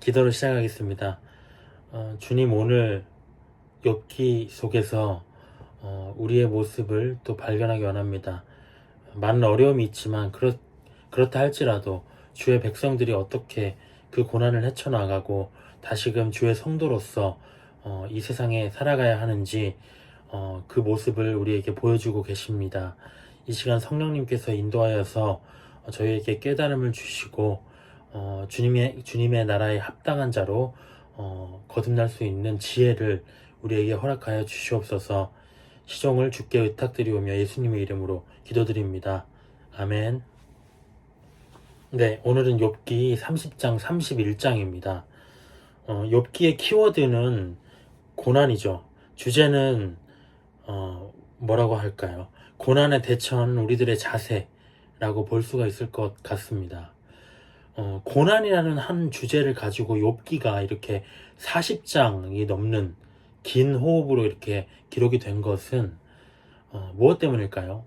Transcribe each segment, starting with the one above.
기도를 시작하겠습니다. 주님, 오늘 욥기 속에서 우리의 모습을 또 발견하기 원합니다. 많은 어려움이 있지만 그렇다 할지라도 주의 백성들이 어떻게 그 고난을 헤쳐나가고 다시금 주의 성도로서 이 세상에 살아가야 하는지 그 모습을 우리에게 보여주고 계십니다. 이 시간 성령님께서 인도하여서 저희에게 깨달음을 주시고 주님의 나라에 합당한 자로 거듭날 수 있는 지혜를 우리에게 허락하여 주시옵소서. 시종을 주께 의탁드리오며 예수님의 이름으로 기도드립니다. 아멘. 네, 오늘은 욥기 30장 31장입니다. 욥기의 키워드는 고난이죠. 주제는 뭐라고 할까요? 고난에 대처하는 우리들의 자세라고 볼 수가 있을 것 같습니다. 고난이라는 한 주제를 가지고 욥기가 이렇게 40장이 넘는 긴 호흡으로 이렇게 기록이 된 것은 무엇 때문일까요?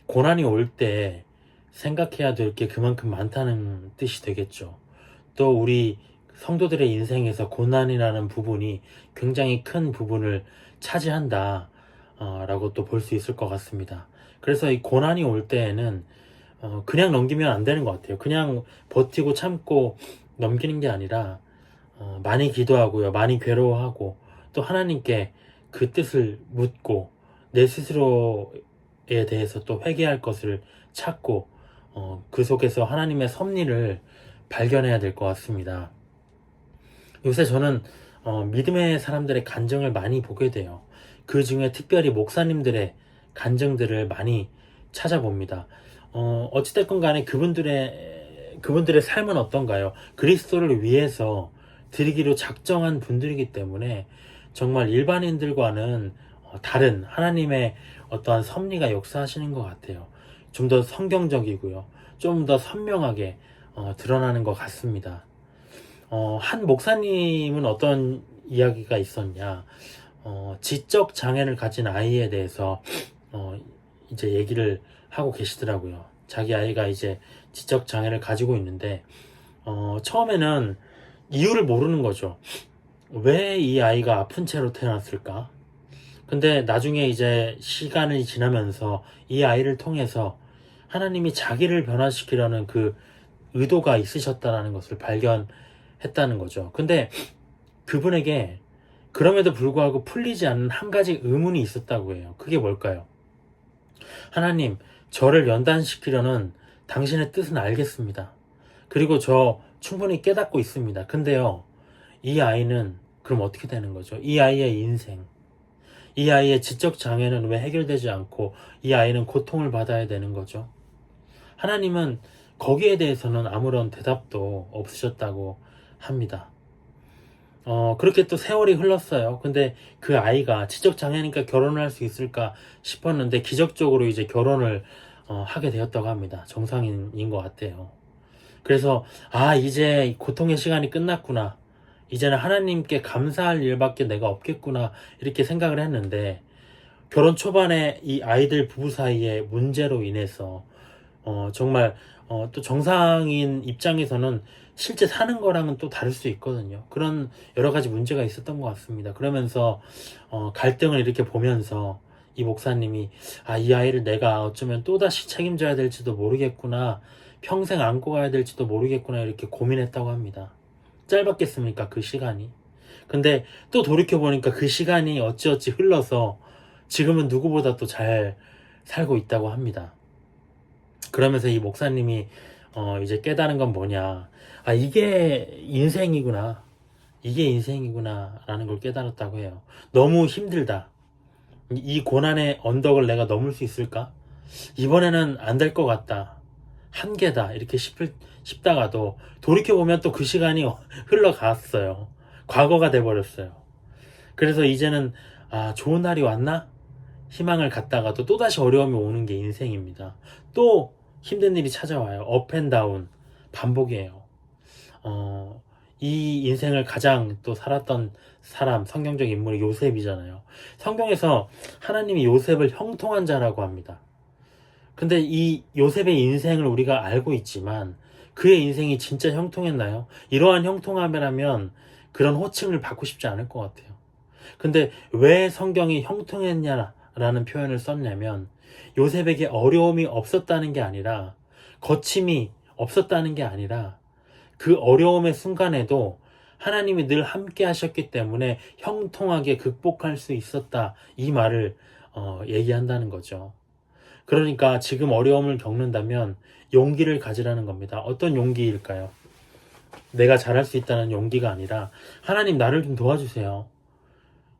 고난이 올 때 생각해야 될 게 그만큼 많다는 뜻이 되겠죠. 또 우리 성도들의 인생에서 고난이라는 부분이 굉장히 큰 부분을 차지한다 라고 또 볼 수 있을 것 같습니다. 그래서 이 고난이 올 때에는 그냥 넘기면 안 되는 것 같아요. 그냥 버티고 참고 넘기는 게 아니라 많이 기도하고요, 많이 괴로워하고 또 하나님께 그 뜻을 묻고 내 스스로에 대해서 또 회개할 것을 찾고 그 속에서 하나님의 섭리를 발견해야 될 것 같습니다. 요새 저는 믿음의 사람들의 간증을 많이 보게 돼요. 그 중에 특별히 목사님들의 간증들을 많이 찾아봅니다. 어찌됐건 간에 그분들의 삶은 어떤가요? 그리스도를 위해서 드리기로 작정한 분들이기 때문에 정말 일반인들과는 다른 하나님의 어떠한 섭리가 역사하시는 것 같아요. 좀 더 성경적이고요. 좀 더 선명하게 드러나는 것 같습니다. 한 목사님은 어떤 이야기가 있었냐. 지적 장애를 가진 아이에 대해서 이제 얘기를 하고 계시더라고요. 자기 아이가 이제 지적 장애를 가지고 있는데 처음에는 이유를 모르는 거죠. 왜 이 아이가 아픈 채로 태어났을까? 근데 나중에 이제 시간이 지나면서 이 아이를 통해서 하나님이 자기를 변화시키려는 그 의도가 있으셨다는 것을 발견했다는 거죠. 근데 그분에게 그럼에도 불구하고 풀리지 않는 한 가지 의문이 있었다고 해요. 그게 뭘까요? 하나님, 저를 연단시키려는 당신의 뜻은 알겠습니다. 그리고 저 충분히 깨닫고 있습니다. 근데요, 이 아이는 그럼 어떻게 되는 거죠? 이 아이의 인생, 이 아이의 지적 장애는 왜 해결되지 않고 이 아이는 고통을 받아야 되는 거죠? 하나님은 거기에 대해서는 아무런 대답도 없으셨다고 합니다. 그렇게 또 세월이 흘렀어요. 근데 그 아이가 지적 장애니까 결혼을 할 수 있을까 싶었는데 기적적으로 이제 결혼을 하게 되었다고 합니다. 정상인인 것 같아요. 그래서 이제 고통의 시간이 끝났구나. 이제는 하나님께 감사할 일밖에 내가 없겠구나 이렇게 생각을 했는데 결혼 초반에 이 아이들 부부 사이의 문제로 인해서 정말 또 정상인 입장에서는 실제 사는 거랑은 또 다를 수 있거든요. 그런 여러 가지 문제가 있었던 것 같습니다. 그러면서 갈등을 이렇게 보면서 이 목사님이 이 아이를 내가 어쩌면 또다시 책임져야 될지도 모르겠구나, 평생 안고 가야 될지도 모르겠구나 이렇게 고민했다고 합니다. 짧았겠습니까, 그 시간이? 근데 또 돌이켜보니까 그 시간이 어찌어찌 흘러서 지금은 누구보다 또 잘 살고 있다고 합니다. 그러면서 이 목사님이 이제 깨달은 건 뭐냐, 이게 인생이구나, 이게 인생이구나 라는 걸 깨달았다고 해요. 너무 힘들다, 이 고난의 언덕을 내가 넘을 수 있을까? 이번에는 안 될 것 같다, 한계다 이렇게 싶다가도 돌이켜보면 또 그 시간이 흘러갔어요. 과거가 돼버렸어요. 그래서 이제는 좋은 날이 왔나? 희망을 갖다가도 또다시 어려움이 오는 게 인생입니다. 또 힘든 일이 찾아와요. 업앤다운 반복이에요. 이 인생을 가장 또 살았던 사람, 성경적 인물이 요셉이잖아요. 성경에서 하나님이 요셉을 형통한 자라고 합니다. 근데 이 요셉의 인생을 우리가 알고 있지만 그의 인생이 진짜 형통했나요? 이러한 형통함이라면 그런 호칭을 받고 싶지 않을 것 같아요. 근데 왜 성경이 형통했냐라는 표현을 썼냐면 요셉에게 어려움이 없었다는 게 아니라 거침이 없었다는 게 아니라 그 어려움의 순간에도 하나님이 늘 함께 하셨기 때문에 형통하게 극복할 수 있었다. 이 말을 얘기한다는 거죠. 그러니까 지금 어려움을 겪는다면 용기를 가지라는 겁니다. 어떤 용기일까요? 내가 잘할 수 있다는 용기가 아니라 하나님 나를 좀 도와주세요.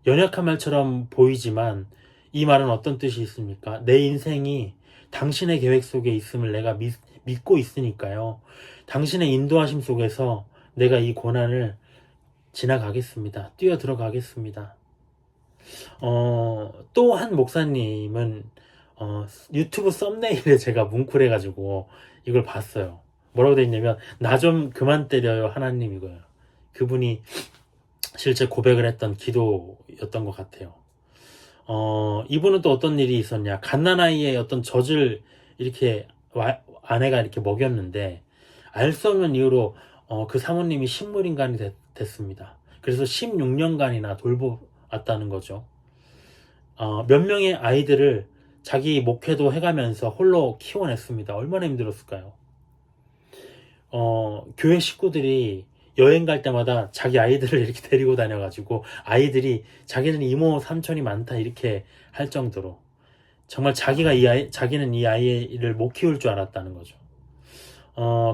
연약한 말처럼 보이지만 이 말은 어떤 뜻이 있습니까? 내 인생이 당신의 계획 속에 있음을 내가 믿고 있으니까요. 당신의 인도하심 속에서 내가 이 고난을 지나가겠습니다. 뛰어 들어가겠습니다. 또 한 목사님은 유튜브 썸네일에 제가 뭉클해가지고 이걸 봤어요. 뭐라고 돼 있냐면 나 좀 그만 때려요 하나님 이거예요. 그분이 실제 고백을 했던 기도였던 것 같아요. 이분은 또 어떤 일이 있었냐. 갓난아이의 어떤 젖을 이렇게 아내가 이렇게 먹였는데 알 수 없는 이유로 그 사모님이 식물인간이 됐습니다. 그래서 16년간이나 돌보았다는 거죠. 몇 명의 아이들을 자기 목회도 해가면서 홀로 키워냈습니다. 얼마나 힘들었을까요? 교회 식구들이 여행 갈 때마다 자기 아이들을 이렇게 데리고 다녀가지고 아이들이 자기는 이모 삼촌이 많다 이렇게 할 정도로 정말 자기는 이 아이를 못 키울 줄 알았다는 거죠.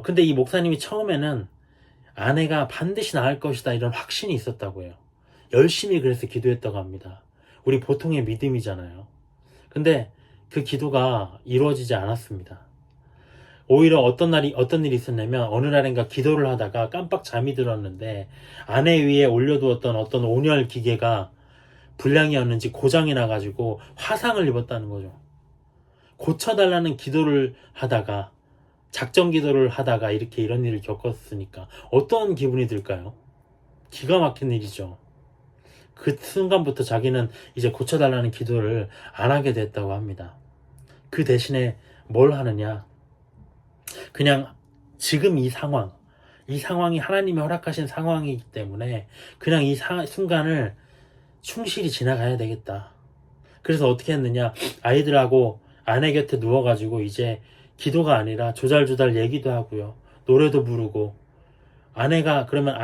근데 이 목사님이 처음에는 아내가 반드시 나을 것이다 이런 확신이 있었다고 해요. 열심히 그래서 기도했다고 합니다. 우리 보통의 믿음이잖아요. 근데 그 기도가 이루어지지 않았습니다. 오히려 어떤 일이 있었냐면 어느 날인가 기도를 하다가 깜빡 잠이 들었는데 아내 위에 올려두었던 어떤 온열 기계가 불량이었는지 고장이 나가지고 화상을 입었다는 거죠. 고쳐달라는 기도를 하다가 작정 기도를 하다가 이렇게 이런 일을 겪었으니까 어떤 기분이 들까요? 기가 막힌 일이죠. 그 순간부터 자기는 이제 고쳐달라는 기도를 안 하게 됐다고 합니다. 그 대신에 뭘 하느냐? 그냥 지금 이 상황이 하나님이 허락하신 상황이기 때문에 그냥 이 순간을 충실히 지나가야 되겠다. 그래서 어떻게 했느냐? 아이들하고 아내 곁에 누워가지고 이제 기도가 아니라 조잘조잘 얘기도 하고요. 노래도 부르고 아내가 그러면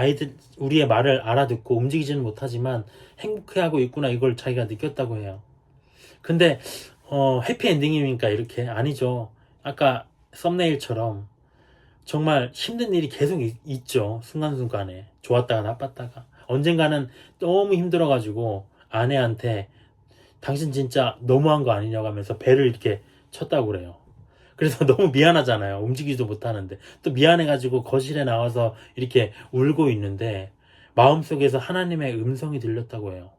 우리의 말을 알아듣고 움직이지는 못하지만 행복해하고 있구나 이걸 자기가 느꼈다고 해요. 근데 해피엔딩입니까 이렇게? 아니죠. 아까 썸네일처럼 정말 힘든 일이 계속 있죠. 순간순간에 좋았다가 나빴다가 언젠가는 너무 힘들어가지고 아내한테 당신 진짜 너무한 거 아니냐고 하면서 배를 이렇게 쳤다고 그래요. 그래서 너무 미안하잖아요. 움직이지도 못하는데 또 미안해가지고 거실에 나와서 이렇게 울고 있는데 마음속에서 하나님의 음성이 들렸다고 해요.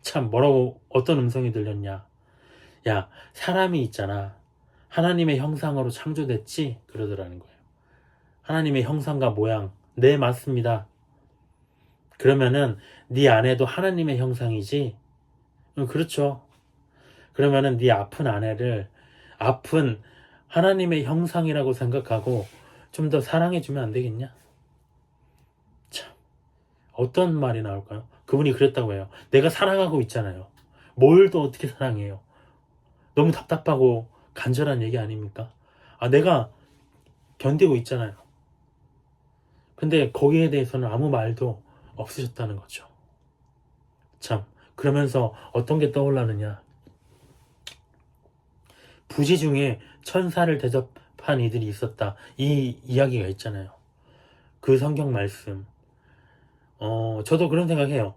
참 어떤 음성이 들렸냐? 야, 사람이 있잖아. 하나님의 형상으로 창조됐지? 그러더라는 거예요. 하나님의 형상과 모양. 네, 맞습니다. 그러면은 네 아내도 하나님의 형상이지? 그렇죠. 그러면은 네 아픈 아내를 아픈 하나님의 형상이라고 생각하고 좀 더 사랑해주면 안 되겠냐? 참, 어떤 말이 나올까요? 그분이 그랬다고 해요. 내가 사랑하고 있잖아요. 뭘 또 어떻게 사랑해요? 너무 답답하고 간절한 얘기 아닙니까? 내가 견디고 있잖아요. 근데 거기에 대해서는 아무 말도 없으셨다는 거죠. 참, 그러면서 어떤 게 떠올라느냐? 부지 중에 천사를 대접한 이들이 있었다. 이 이야기가 있잖아요. 그 성경 말씀. 저도 그런 생각해요.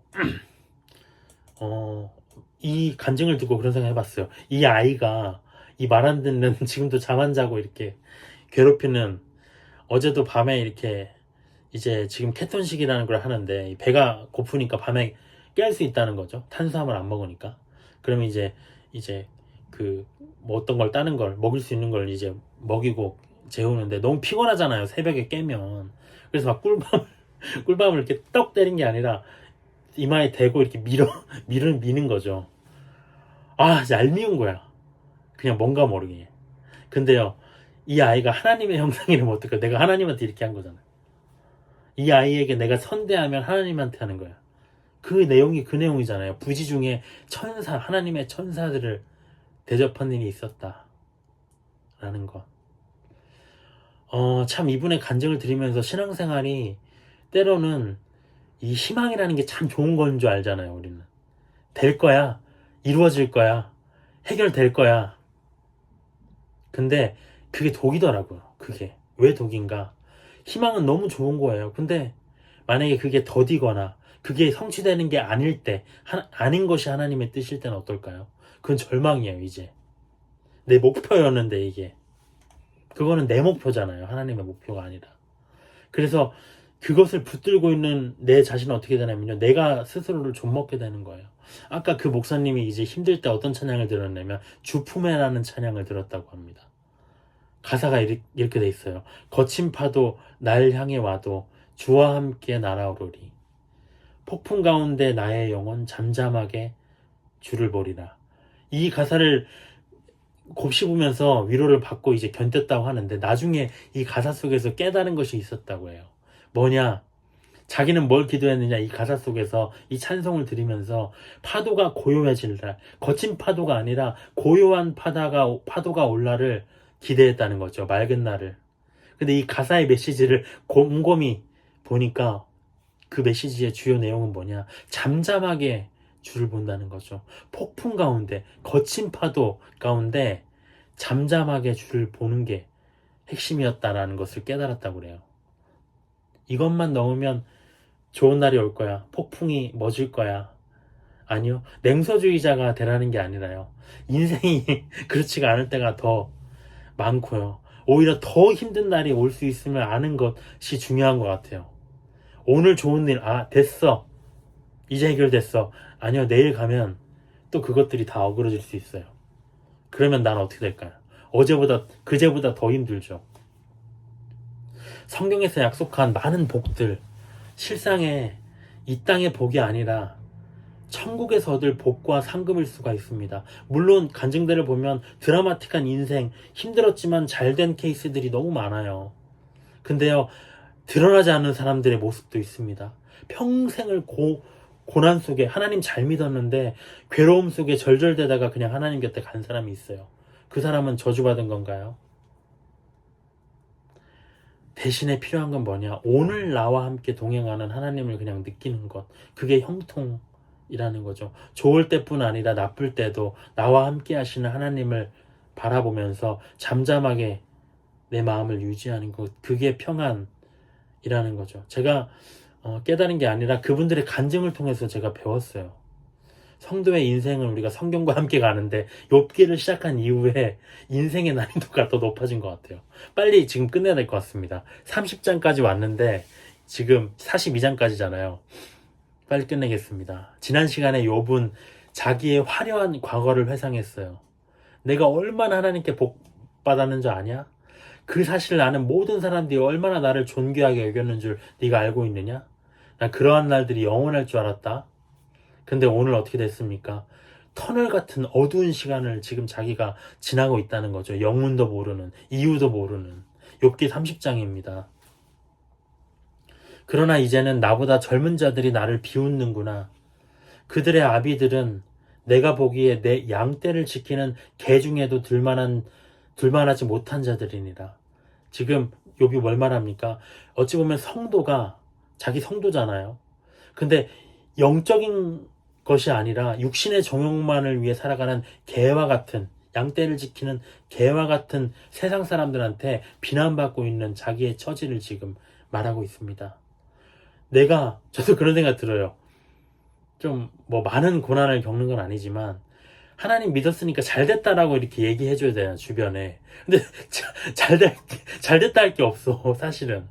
이 간증을 듣고 그런 생각 해봤어요. 이 아이가 이 말 안 듣는 지금도 잠 안 자고 이렇게 괴롭히는 어제도 밤에 이렇게 이제 지금 케톤식이라는 걸 하는데 배가 고프니까 밤에 깰 수 있다는 거죠. 탄수화물 안 먹으니까. 그러면 이제 그 뭐 어떤 걸 따는 걸 먹을 수 있는 걸 이제 먹이고 재우는데 너무 피곤하잖아요. 새벽에 깨면. 그래서 막 꿀밤을 이렇게 떡 때린 게 아니라 이마에 대고 이렇게 미는 거죠. 얄미운 거야. 그냥 뭔가 모르게. 근데요, 이 아이가 하나님의 형상이라면 어떨까? 내가 하나님한테 이렇게 한 거잖아요. 이 아이에게 내가 선대하면 하나님한테 하는 거야. 그 내용이 그 내용이잖아요. 부지 중에 천사, 하나님의 천사들을 대접한 일이 있었다. 라는 것. 참 이분의 간증을 들으면서 신앙생활이 때로는 이 희망이라는 게 참 좋은 건 줄 알잖아요, 우리는. 될 거야. 이루어질 거야. 해결될 거야. 근데 그게 독이더라고요. 그게. 왜 독인가? 희망은 너무 좋은 거예요. 근데 만약에 그게 더디거나 그게 성취되는 게 아닐 때, 아닌 것이 하나님의 뜻일 때는 어떨까요? 그건 절망이에요, 이제. 내 목표였는데 이게. 그거는 내 목표잖아요. 하나님의 목표가 아니라. 그래서 그것을 붙들고 있는 내 자신은 어떻게 되냐면요. 내가 스스로를 좀먹게 되는 거예요. 아까 그 목사님이 이제 힘들 때 어떤 찬양을 들었냐면 주품에라는 찬양을 들었다고 합니다. 가사가 이렇게 돼 있어요. 거친 파도 날 향해 와도 주와 함께 날아오르리. 폭풍 가운데 나의 영혼 잠잠하게 주를 보리라. 이 가사를 곱씹으면서 위로를 받고 이제 견뎠다고 하는데 나중에 이 가사 속에서 깨달은 것이 있었다고 해요. 뭐냐? 자기는 뭘 기도했느냐? 이 가사 속에서 이 찬송을 들으면서 파도가 고요해질 날, 거친 파도가 아니라 고요한 파도가 올 날을 기대했다는 거죠. 맑은 날을. 근데 이 가사의 메시지를 곰곰이 보니까 그 메시지의 주요 내용은 뭐냐? 잠잠하게 주를 본다는 거죠. 폭풍 가운데, 거친 파도 가운데 잠잠하게 주를 보는 게 핵심이었다라는 것을 깨달았다고 그래요. 이것만 넣으면 좋은 날이 올 거야. 폭풍이 멎을 거야. 아니요. 냉소주의자가 되라는 게 아니라요. 인생이 그렇지가 않을 때가 더 많고요. 오히려 더 힘든 날이 올 수 있음을 아는 것이 중요한 것 같아요. 오늘 좋은 일, 됐어. 이제 해결됐어. 아니요. 내일 가면 또 그것들이 다 어그러질 수 있어요. 그러면 난 어떻게 될까요? 그제보다 더 힘들죠. 성경에서 약속한 많은 복들, 실상에 이 땅의 복이 아니라 천국에서 얻을 복과 상급일 수가 있습니다. 물론 간증들을 보면 드라마틱한 인생, 힘들었지만 잘된 케이스들이 너무 많아요. 근데요, 드러나지 않는 사람들의 모습도 있습니다. 평생을 고난 속에 하나님 잘 믿었는데 괴로움 속에 절절대다가 그냥 하나님 곁에 간 사람이 있어요. 그 사람은 저주받은 건가요? 대신에 필요한 건 뭐냐? 오늘 나와 함께 동행하는 하나님을 그냥 느끼는 것. 그게 형통이라는 거죠. 좋을 때뿐 아니라 나쁠 때도 나와 함께 하시는 하나님을 바라보면서 잠잠하게 내 마음을 유지하는 것. 그게 평안이라는 거죠. 제가 깨달은 게 아니라 그분들의 간증을 통해서 제가 배웠어요. 성도의 인생은 우리가 성경과 함께 가는데 욥기를 시작한 이후에 인생의 난이도가 더 높아진 것 같아요. 빨리 지금 끝내야 될 것 같습니다. 30장까지 왔는데 지금 42장까지잖아요. 빨리 끝내겠습니다. 지난 시간에 욥은 자기의 화려한 과거를 회상했어요. 내가 얼마나 하나님께 복 받았는 줄 아냐? 그 사실을 아는 모든 사람들이 얼마나 나를 존귀하게 여겼는 줄 네가 알고 있느냐? 난 그러한 날들이 영원할 줄 알았다. 근데 오늘 어떻게 됐습니까? 터널 같은 어두운 시간을 지금 자기가 지나고 있다는 거죠. 영문도 모르는, 이유도 모르는. 욥기 30장입니다. 그러나 이제는 나보다 젊은 자들이 나를 비웃는구나. 그들의 아비들은 내가 보기에 내 양떼를 지키는 개 중에도 둘만하지 못한 자들이니라. 지금 욥이 뭘 말합니까? 어찌 보면 성도가 자기 성도잖아요. 근데 영적인 것이 아니라 육신의 정욕만을 위해 살아가는 개와 같은, 양떼를 지키는 개와 같은 세상 사람들한테 비난받고 있는 자기의 처지를 지금 말하고 있습니다. 저도 그런 생각 들어요. 좀 많은 고난을 겪는 건 아니지만 하나님 믿었으니까 잘됐다라고 이렇게 얘기해줘야 되나 주변에. 근데 잘됐다 할 게 없어 사실은.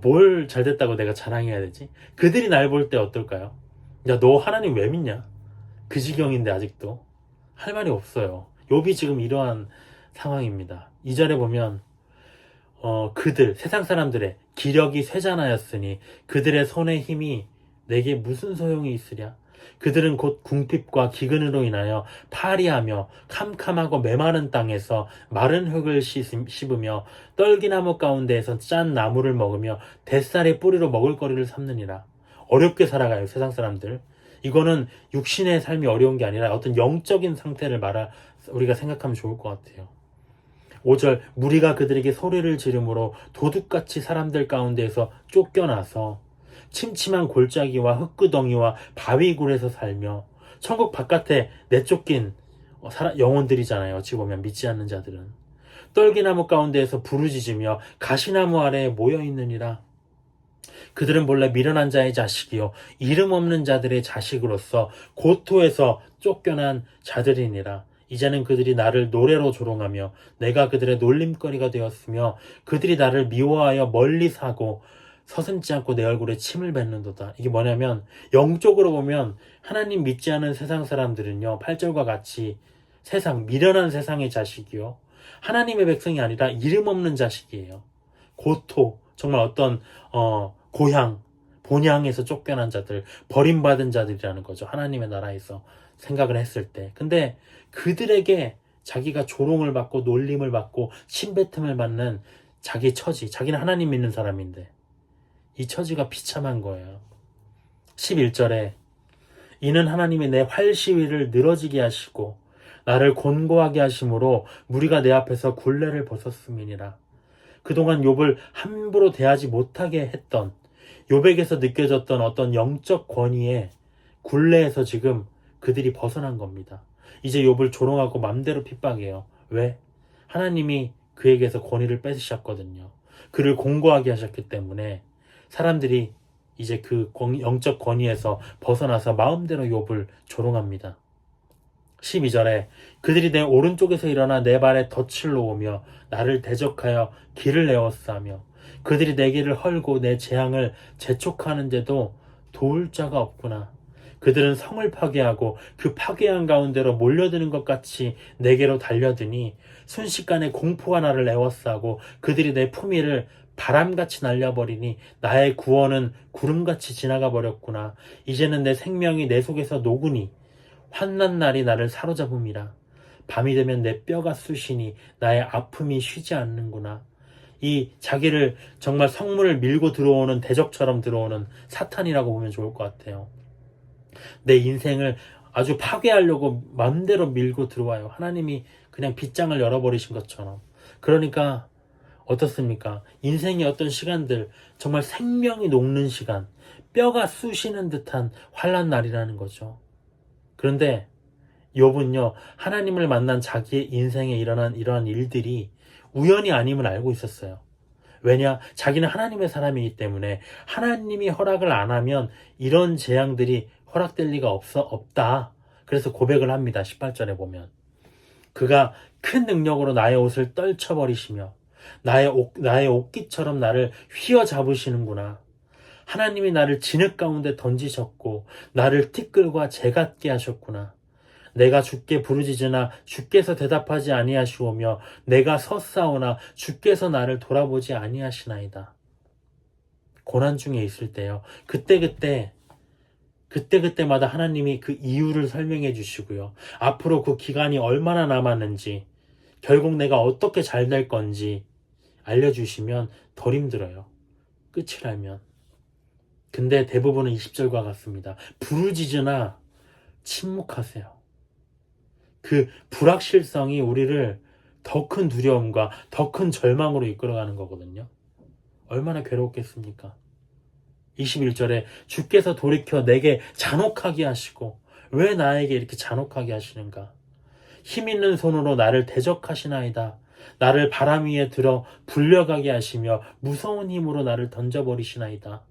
뭘 잘됐다고 내가 자랑해야 되지? 그들이 날 볼 때 어떨까요? 야, 너 하나님 왜 믿냐? 그 지경인데 아직도 할 말이 없어요. 욥이 지금 이러한 상황입니다. 2절에 보면 그들 세상 사람들의 기력이 쇠잔하였으니 그들의 손의 힘이 내게 무슨 소용이 있으랴? 그들은 곧 궁핍과 기근으로 인하여 파리하며 캄캄하고 메마른 땅에서 마른 흙을 씹으며 떨기나무 가운데에서 짠 나무를 먹으며 뱃살의 뿌리로 먹을거리를 삼느니라. 어렵게 살아가요, 세상 사람들. 이거는 육신의 삶이 어려운 게 아니라 어떤 영적인 상태를 우리가 생각하면 좋을 것 같아요. 5절, 무리가 그들에게 소리를 지르므로 도둑같이 사람들 가운데에서 쫓겨나서 침침한 골짜기와 흙구덩이와 바위굴에서 살며, 천국 바깥에 내쫓긴 영혼들이잖아요. 어찌 보면 믿지 않는 자들은 떨기나무 가운데에서 부르짖으며 가시나무 아래에 모여있느니라. 그들은 본래 미련한 자의 자식이요 이름 없는 자들의 자식으로서 고토에서 쫓겨난 자들이니라. 이제는 그들이 나를 노래로 조롱하며 내가 그들의 놀림거리가 되었으며 그들이 나를 미워하여 멀리 사고 서슴지 않고 내 얼굴에 침을 뱉는도다. 이게 뭐냐면, 영적으로 보면 하나님 믿지 않은 세상 사람들은요, 8절과 같이 미련한 세상의 자식이요 하나님의 백성이 아니라 이름 없는 자식이에요. 고토, 정말 어떤 본향에서 쫓겨난 자들, 버림받은 자들이라는 거죠. 하나님의 나라에서 생각을 했을 때. 근데 그들에게 자기가 조롱을 받고 놀림을 받고 침뱉음을 받는 자기 처지, 자기는 하나님 믿는 사람인데 이 처지가 비참한 거예요. 11절에 이는 하나님이 내 활시위를 늘어지게 하시고 나를 곤고하게 하심으로 무리가 내 앞에서 굴레를 벗었음이니라. 그동안 욥을 함부로 대하지 못하게 했던, 욥에게서 느껴졌던 어떤 영적 권위의 굴레에서 지금 그들이 벗어난 겁니다. 이제 욥을 조롱하고 맘대로 핍박해요. 왜? 하나님이 그에게서 권위를 뺏으셨거든요. 그를 공고하게 하셨기 때문에 사람들이 이제 그 영적 권위에서 벗어나서 마음대로 욥을 조롱합니다. 12절에 그들이 내 오른쪽에서 일어나 내 발에 덫을 놓으며 나를 대적하여 길을 내었사며 그들이 내 길을 헐고 내 재앙을 재촉하는데도 도울 자가 없구나. 그들은 성을 파괴하고 그 파괴한 가운데로 몰려드는 것 같이 내게로 달려드니 순식간에 공포가 나를 에워싸고 그들이 내 품위를 바람같이 날려버리니 나의 구원은 구름같이 지나가 버렸구나. 이제는 내 생명이 내 속에서 녹으니 환난 날이 나를 사로잡음이라. 밤이 되면 내 뼈가 쑤시니 나의 아픔이 쉬지 않는구나. 이 자기를 정말 성문을 밀고 들어오는 대적처럼 들어오는 사탄이라고 보면 좋을 것 같아요. 내 인생을 아주 파괴하려고 마음대로 밀고 들어와요. 하나님이 그냥 빗장을 열어버리신 것처럼. 그러니까 어떻습니까? 인생의 어떤 시간들, 정말 생명이 녹는 시간, 뼈가 쑤시는 듯한 환난 날이라는 거죠. 그런데 욥은요, 하나님을 만난 자기의 인생에 일어난 이러한 일들이 우연이 아님을 알고 있었어요. 왜냐? 자기는 하나님의 사람이기 때문에 하나님이 허락을 안 하면 이런 재앙들이 허락될 리가 없다. 그래서 고백을 합니다. 18절에 보면. 그가 큰 능력으로 나의 옷을 떨쳐버리시며 나의 옷깃처럼 나를 휘어잡으시는구나. 하나님이 나를 진흙 가운데 던지셨고 나를 티끌과 재 같게 하셨구나. 내가 주께 부르짖으나 주께서 대답하지 아니하시오며 내가 섰사오나 주께서 나를 돌아보지 아니하시나이다. 고난 중에 있을 때요, 그때마다 하나님이 그 이유를 설명해 주시고요, 앞으로 그 기간이 얼마나 남았는지, 결국 내가 어떻게 잘 될 건지 알려주시면 덜 힘들어요. 끝을 알면. 근데 대부분은 20절과 같습니다. 부르짖으나 침묵하세요. 그 불확실성이 우리를 더 큰 두려움과 더 큰 절망으로 이끌어가는 거거든요. 얼마나 괴롭겠습니까? 21절에 주께서 돌이켜 내게 잔혹하게 하시고, 왜 나에게 이렇게 잔혹하게 하시는가? 힘 있는 손으로 나를 대적하시나이다. 나를 바람 위에 들어 불려가게 하시며 무서운 힘으로 나를 던져버리시나이다.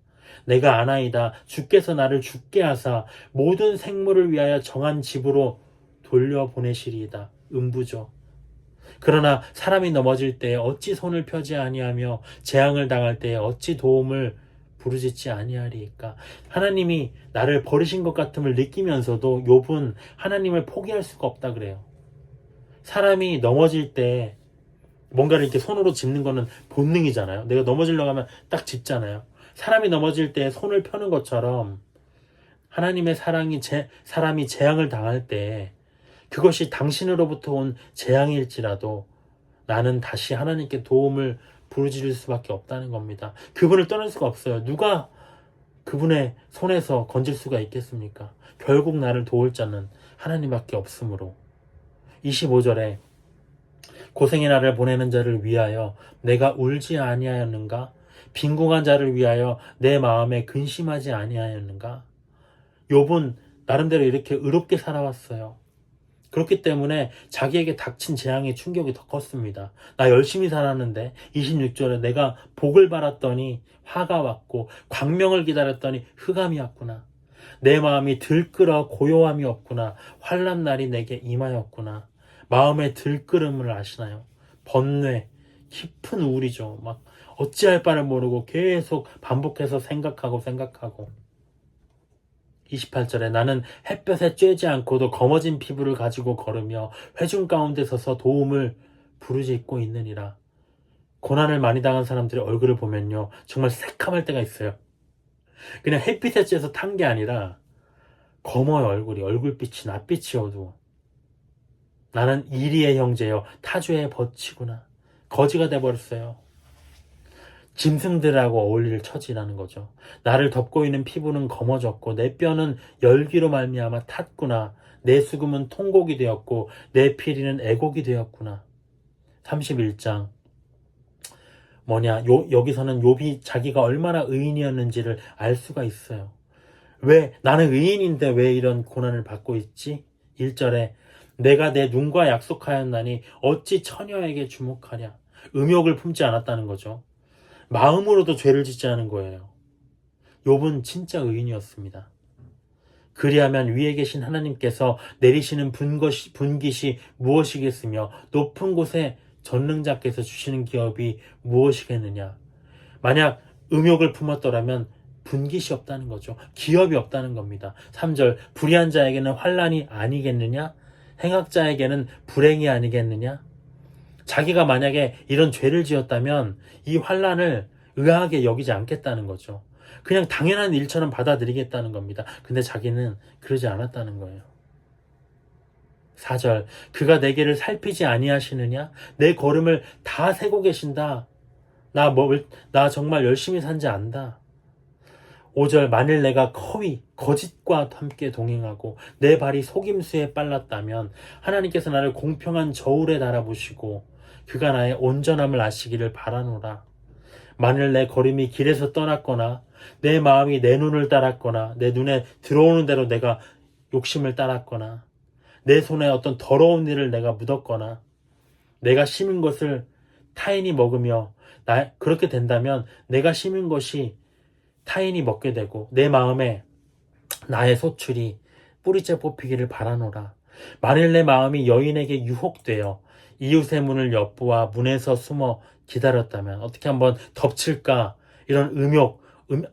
내가 아나이다. 주께서 나를 죽게 하사 모든 생물을 위하여 정한 집으로 돌려보내시리이다. 음부죠. 그러나 사람이 넘어질 때에 어찌 손을 펴지 아니하며 재앙을 당할 때에 어찌 도움을 부르짖지 아니하리이까. 하나님이 나를 버리신 것 같음을 느끼면서도 욥은 하나님을 포기할 수가 없다 그래요. 사람이 넘어질 때 뭔가를 이렇게 손으로 짚는 거는 본능이잖아요. 내가 넘어지려고 하면 딱 짚잖아요. 사람이 넘어질 때 손을 펴는 것처럼 하나님의 사람이 재앙을 당할 때 그것이 당신으로부터 온 재앙일지라도 나는 다시 하나님께 도움을 부르짖을 수밖에 없다는 겁니다. 그분을 떠날 수가 없어요. 누가 그분의 손에서 건질 수가 있겠습니까? 결국 나를 도울 자는 하나님밖에 없으므로. 25절에 고생의 날을 보내는 자를 위하여 내가 울지 아니하였는가? 빈궁한 자를 위하여 내 마음에 근심하지 아니하였는가? 욥은 나름대로 이렇게 의롭게 살아왔어요. 그렇기 때문에 자기에게 닥친 재앙의 충격이 더 컸습니다. 나 열심히 살았는데 26절에 내가 복을 받았더니 화가 왔고 광명을 기다렸더니 흑암이 왔구나. 내 마음이 들끓어 고요함이 없구나. 환난 날이 내게 임하였구나. 마음의 들끓음을 아시나요? 번뇌, 깊은 우울이죠. 막 어찌할 바를 모르고 계속 반복해서 생각하고 28절에 나는 햇볕에 쬐지 않고도 검어진 피부를 가지고 걸으며 회중 가운데 서서 도움을 부르짖고 있느니라. 고난을 많이 당한 사람들의 얼굴을 보면요, 정말 새카말 때가 있어요. 그냥 햇빛에 쬐서 탄 게 아니라 검어요. 얼굴빛이 낯빛이 어두워. 나는 이리의 형제여 타주의 버치구나. 거지가 돼버렸어요. 짐승들하고 어울릴 처지라는 거죠. 나를 덮고 있는 피부는 검어졌고 내 뼈는 열기로 말미암아 탔구나. 내 수금은 통곡이 되었고 내 피리는 애곡이 되었구나. 31장 여기서는 욥이 자기가 얼마나 의인이었는지를 알 수가 있어요. 왜 나는 의인인데 왜 이런 고난을 받고 있지? 1절에 내가 내 눈과 약속하였나니 어찌 처녀에게 주목하랴. 음욕을 품지 않았다는 거죠. 마음으로도 죄를 짓지 않은 거예요. 욥은 진짜 의인이었습니다. 그리하면 위에 계신 하나님께서 내리시는 분깃이 무엇이겠으며 높은 곳에 전능자께서 주시는 기업이 무엇이겠느냐. 만약 음욕을 품었더라면 분깃이 없다는 거죠. 기업이 없다는 겁니다. 3절 불의한 자에게는 환난이 아니겠느냐? 행악자에게는 불행이 아니겠느냐? 자기가 만약에 이런 죄를 지었다면 이 환난을 의아하게 여기지 않겠다는 거죠. 그냥 당연한 일처럼 받아들이겠다는 겁니다. 근데 자기는 그러지 않았다는 거예요. 4절 그가 내 길을 살피지 아니하시느냐? 내 걸음을 다 세고 계신다. 나 정말 열심히 산지 안다. 5절 만일 내가 거짓과 함께 동행하고 내 발이 속임수에 빨랐다면 하나님께서 나를 공평한 저울에 달아보시고 그가 나의 온전함을 아시기를 바라노라. 만일 내 걸음이 길에서 떠났거나 내 마음이 내 눈을 따랐거나 내 눈에 들어오는 대로 내가 욕심을 따랐거나 내 손에 어떤 더러운 일을 내가 묻었거나 내가 심은 것을 타인이 먹으며 그렇게 된다면 내가 심은 것이 타인이 먹게 되고 내 마음에 나의 소출이 뿌리째 뽑히기를 바라노라. 만일 내 마음이 여인에게 유혹되어 이웃의 문을 엿보아 문에서 숨어 기다렸다면 어떻게 한번 덮칠까 이런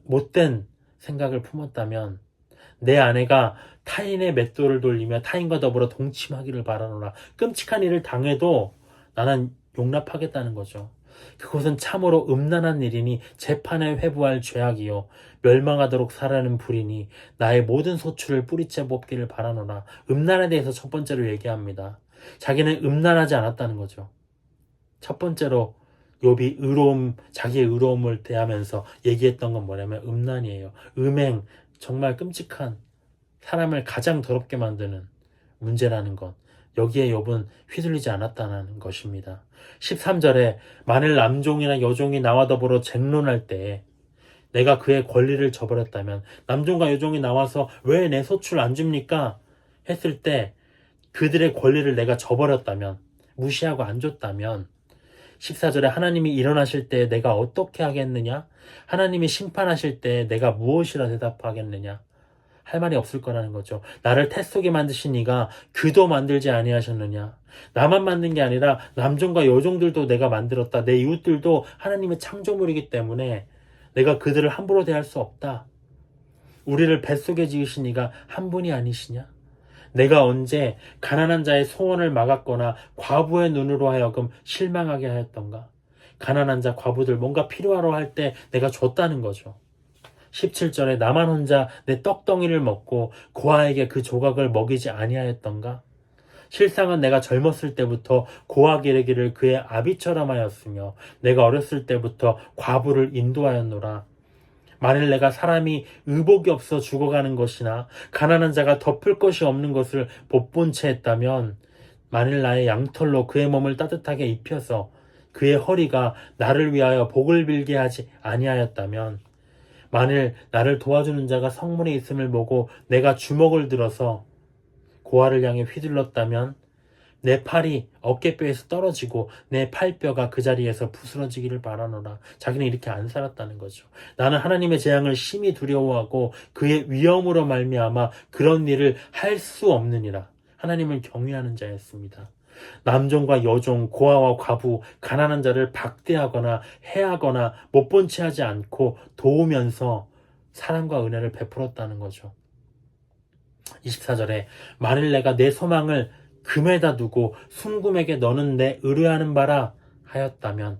못된 생각을 품었다면 내 아내가 타인의 맷돌을 돌리며 타인과 더불어 동침하기를 바라노라. 끔찍한 일을 당해도 나는 용납하겠다는 거죠. 그것은 참으로 음란한 일이니 재판에 회부할 죄악이요 멸망하도록 살아는 불이니 나의 모든 소출을 뿌리째 뽑기를 바라노라. 음란에 대해서 첫 번째로 얘기합니다. 자기는 음란하지 않았다는 거죠. 첫 번째로 욥이 자기의 의로움을 대하면서 얘기했던 건 뭐냐면 음란이에요. 음행, 정말 끔찍한 사람을 가장 더럽게 만드는 문제라는 것. 여기에 욥은 휘둘리지 않았다는 것입니다. 13절에 만일 남종이나 여종이 나와 더불어 쟁론할 때 내가 그의 권리를 저버렸다면 남종과 여종이 나와서 왜 내 소출 안 줍니까? 했을 때 그들의 권리를 내가 저버렸다면 무시하고 안 줬다면 14절에 하나님이 일어나실 때 내가 어떻게 하겠느냐? 하나님이 심판하실 때 내가 무엇이라 대답하겠느냐? 할 말이 없을 거라는 거죠. 나를 태 속에 만드신 이가 그도 만들지 아니하셨느냐? 나만 만든 게 아니라 남종과 여종들도 내가 만들었다. 내 이웃들도 하나님의 창조물이기 때문에 내가 그들을 함부로 대할 수 없다. 우리를 뱃속에 지으신 이가 한 분이 아니시냐? 내가 언제 가난한 자의 소원을 막았거나 과부의 눈으로 하여금 실망하게 하였던가? 가난한 자, 과부들 뭔가 필요하러 할 때 내가 줬다는 거죠. 17절에 나만 혼자 내 떡덩이를 먹고 고아에게 그 조각을 먹이지 아니하였던가? 실상은 내가 젊었을 때부터 고아 기르기를 그의 아비처럼 하였으며 내가 어렸을 때부터 과부를 인도하였노라. 만일 내가 사람이 의복이 없어 죽어가는 것이나 가난한 자가 덮을 것이 없는 것을 못본 채 했다면, 만일 나의 양털로 그의 몸을 따뜻하게 입혀서 그의 허리가 나를 위하여 복을 빌게 하지 아니하였다면, 만일 나를 도와주는 자가 성문에 있음을 보고 내가 주먹을 들어서 고아를 향해 휘둘렀다면 내 팔이 어깨뼈에서 떨어지고 내 팔뼈가 그 자리에서 부스러지기를 바라노라. 자기는 이렇게 안 살았다는 거죠. 나는 하나님의 재앙을 심히 두려워하고 그의 위엄으로 말미암아 그런 일을 할 수 없느니라. 하나님을 경외하는 자였습니다. 남종과 여종, 고아와 과부, 가난한 자를 박대하거나 해하거나 못본 채 하지 않고 도우면서 사랑과 은혜를 베풀었다는 거죠. 24절에 만일 내가 내 소망을 금에다 두고 순금에게 너는 내 의뢰하는 바라 하였다면,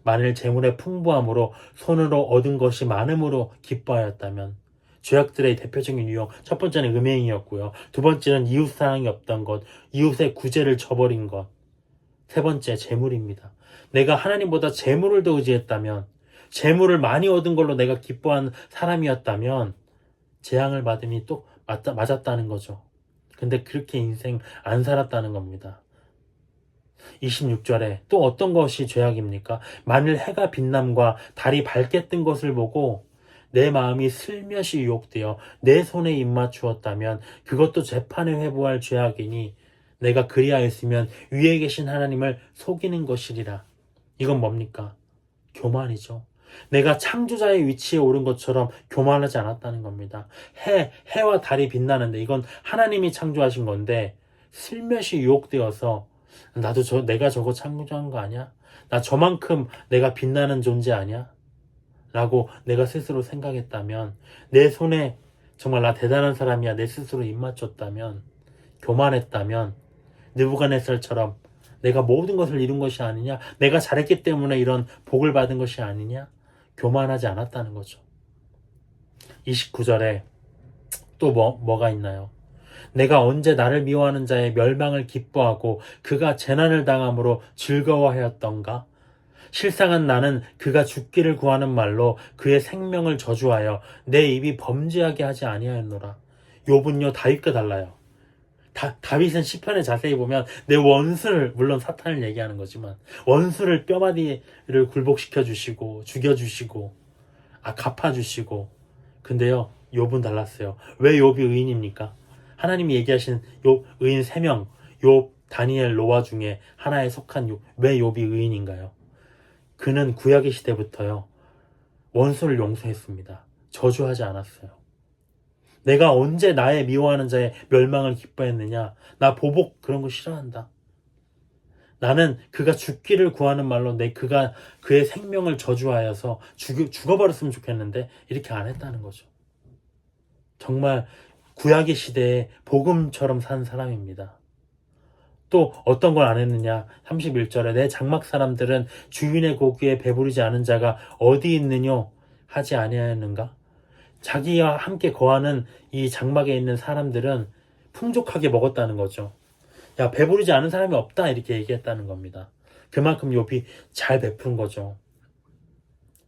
만일 재물의 풍부함으로 손으로 얻은 것이 많음으로 기뻐하였다면, 죄악들의 대표적인 유형, 첫 번째는 음행이었고요. 두 번째는 이웃사랑이 없던 것, 이웃의 구제를 저버린 것. 세 번째, 재물입니다. 내가 하나님보다 재물을 더 의지했다면, 재물을 많이 얻은 걸로 내가 기뻐한 사람이었다면 재앙을 받음이 또 맞았다는 거죠. 근데 그렇게 인생 안 살았다는 겁니다. 26절에 또 어떤 것이 죄악입니까? 만일 해가 빛남과 달이 밝게 뜬 것을 보고 내 마음이 슬며시 유혹되어 내 손에 입맞추었다면 그것도 재판에 회부할 죄악이니 내가 그리하였으면 위에 계신 하나님을 속이는 것이리라. 이건 뭡니까? 교만이죠. 내가 창조자의 위치에 오른 것처럼 교만하지 않았다는 겁니다. 해와 달이 빛나는데 이건 하나님이 창조하신 건데 슬며시 유혹되어서 나도 내가 저거 창조한 거 아니야? 나 저만큼 내가 빛나는 존재 아니야? 라고 내가 스스로 생각했다면, 내 손에 정말 나 대단한 사람이야 내 스스로 입맞췄다면, 교만했다면 느부갓네살처럼 내가 모든 것을 이룬 것이 아니냐? 내가 잘했기 때문에 이런 복을 받은 것이 아니냐? 교만하지 않았다는 거죠. 29절에 또 뭐가 있나요? 내가 언제 나를 미워하는 자의 멸망을 기뻐하고 그가 재난을 당함으로 즐거워하였던가? 실상은 나는 그가 죽기를 구하는 말로 그의 생명을 저주하여 내 입이 범죄하게 하지 아니하였노라. 욥은요 다윗과 달라요. 다윗은 시편에 자세히 보면 내 원수를, 물론 사탄을 얘기하는 거지만 원수를 뼈마디를 굴복시켜 주시고 죽여주시고 갚아주시고. 근데요 욥은 달랐어요. 왜 욥이 의인입니까? 하나님이 얘기하신 의인 3명, 욥, 다니엘, 노아 중에 하나에 속한 욥. 왜 욥이 의인인가요? 그는 구약의 시대부터요 원수를 용서했습니다. 저주하지 않았어요. 내가 언제 나의 미워하는 자의 멸망을 기뻐했느냐? 나 보복 그런 거 싫어한다. 나는 그가 죽기를 구하는 말로 그가 그의 생명을 저주하여서 죽어버렸으면 좋겠는데 이렇게 안 했다는 거죠. 정말 구약의 시대에 복음처럼 산 사람입니다. 또 어떤 걸 안 했느냐? 31절에 내 장막 사람들은 주인의 고기에 배부르지 않은 자가 어디 있느뇨? 하지 아니하였는가? 자기와 함께 거하는 이 장막에 있는 사람들은 풍족하게 먹었다는 거죠. 야, 배부르지 않은 사람이 없다 이렇게 얘기했다는 겁니다. 그만큼 욥이 잘 베푼 거죠.